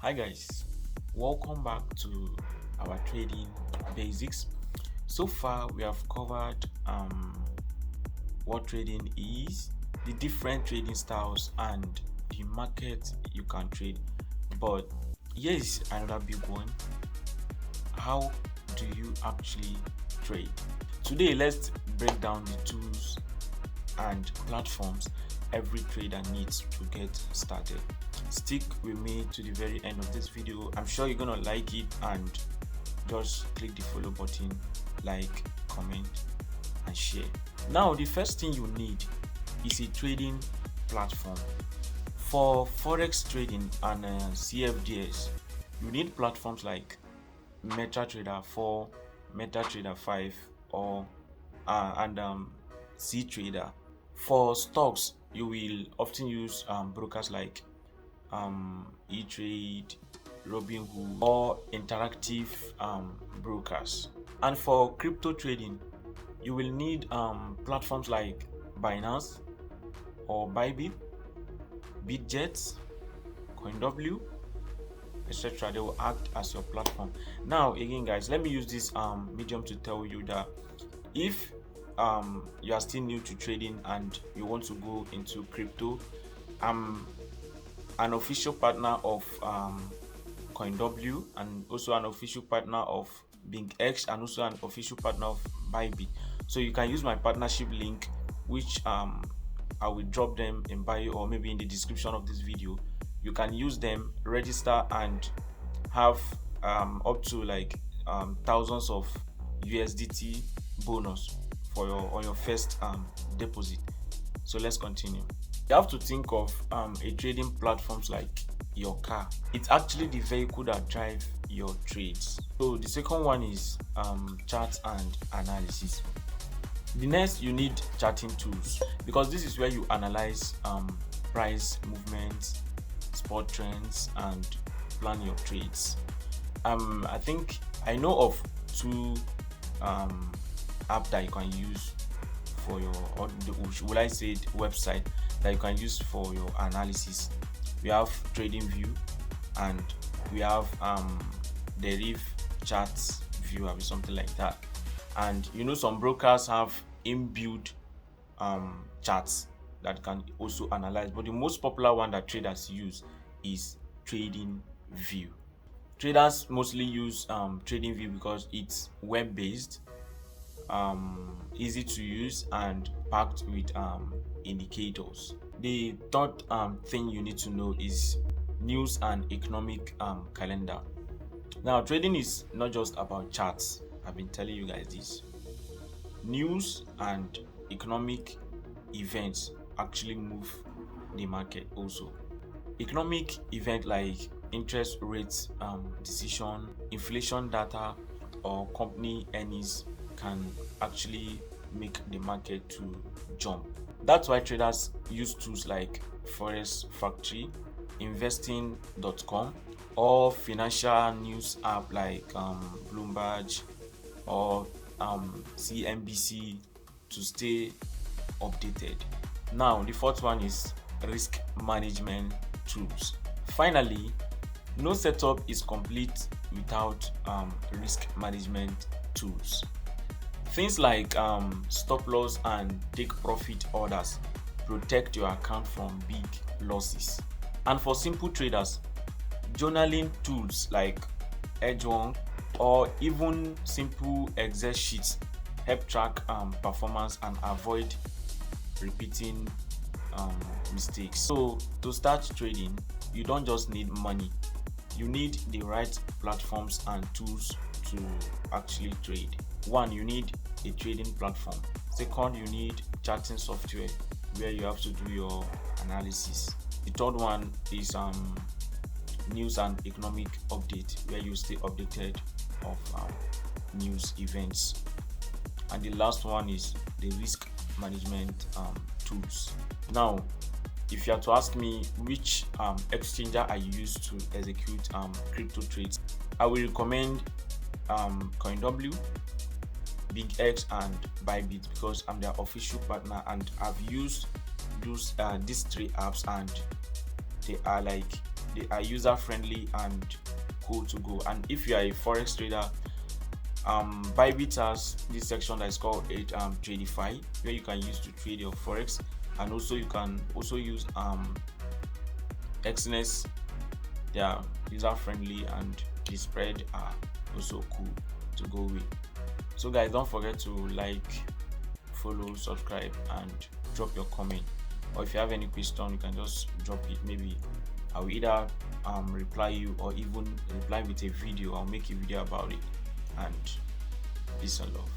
Hi guys, welcome back to our trading basics. So far we have covered what trading is, the different trading styles and the market you can trade. But here is another big one. How do you actually trade? Today let's break down the tools and platforms every trader needs to get started. Stick with me to the very end of this video. I'm sure you're gonna like it, and just click the follow button, like, comment and share. Now the first thing you need is a trading platform. For forex trading and CFDs, you need platforms like MetaTrader 4, MetaTrader 5 or CTrader. For stocks, you will often use brokers like E-Trade, Robinhood, or interactive brokers. And for crypto trading, you will need platforms like Binance or Bybit, Bitget, CoinW, etc. They will act as your platform. Now again guys, let me use this medium to tell you that if you are still new to trading and you want to go into crypto, I'm an official partner of CoinW and also an official partner of BingX and also an official partner of Bybit. So you can use my partnership link, which I will drop them in bio or maybe in the description of this video. You can use them, register and have up to like thousands of USDT bonus for your first deposit. So let's continue. You have to think of a trading platforms like your car. It's actually the vehicle that drives your trades. So the second one is charts and analysis. The next, you need charting tools, because this is where you analyze price movements, spot trends and plan your trades. I think I know of two app that you can use for your, or will I say website that you can use for your analysis. We have TradingView and we have Deriv Charts Viewer or something like that. And you know, some brokers have inbuilt charts that can also analyze, but the most popular one that traders use is TradingView. Traders mostly use TradingView because it's web-based, easy to use and packed with indicators. The third thing you need to know is news and economic calendar. Now trading is not just about charts. I've been telling you guys this. News and economic events actually move the market also. Economic event like interest rates decision, inflation data or company earnings can actually make the market to jump. That's why traders use tools like Forex Factory, investing.com or financial news app like Bloomberg or CNBC to stay updated. Now the fourth one is risk management tools. Finally, no setup is complete without risk management tools. Things like stop loss and take profit orders protect your account from big losses. And for simple traders, journaling tools like Edge1 or even simple Excel sheets help track performance and avoid repeating mistakes. So to start trading, you don't just need money, you need the right platforms and tools to actually trade. One, you need a trading platform. Second, you need charting software where you have to do your analysis. The third one is news and economic update, where you stay updated of news events. And the last one is the risk management tools. Now if you are to ask me which exchanger I use to execute crypto trades, I will recommend CoinW, BingX and Bybit because I'm their official partner and I've used these three apps and they are like they are user friendly and cool to go. And if you are a forex trader, Bybit has this section that is called Tradify, where you can use to trade your forex, and also you can also use Exness. They are user friendly and the spread are also cool to go with. So guys, don't forget to like, follow, subscribe, and drop your comment. Or if you have any question, you can just drop it. Maybe I'll either reply you, or even reply with a video. I'll make a video about it. And peace and love.